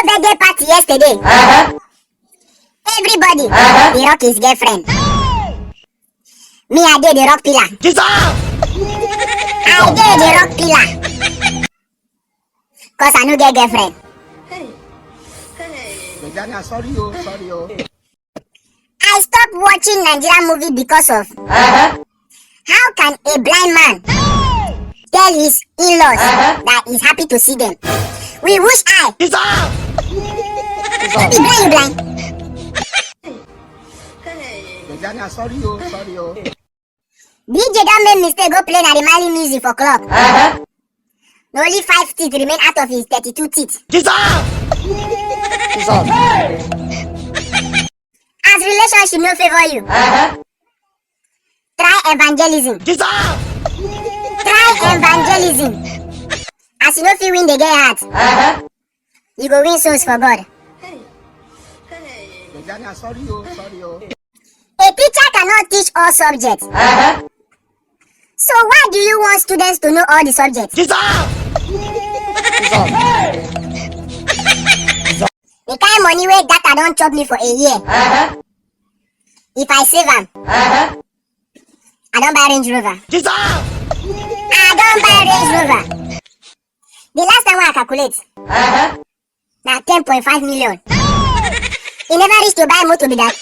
birthday party yesterday. Everybody, they rock his girlfriend. Me, I did the rock pillar. I did the rock pillar. Cause I no get girlfriend. Sorry. I stopped watching Nigerian movie because of how can a blind man tell his in-laws that he's happy to see them? We wish I. You be blind. Sorry. DJ don't make mistake go play Narimali music for club. Only 5 teeth remain out of his 32 teeth. As relationship no favor you, try evangelism. Try evangelism. As you no fit win the gay heart, you go win souls for God. Sorry. A teacher cannot teach all subjects. So why do you want students to know all the subjects? The kind money wey data don chop me for a year. If I save am, I don buy Range Rover. The last time I calculate, na 10.5 million. E never reach to buy motor be that.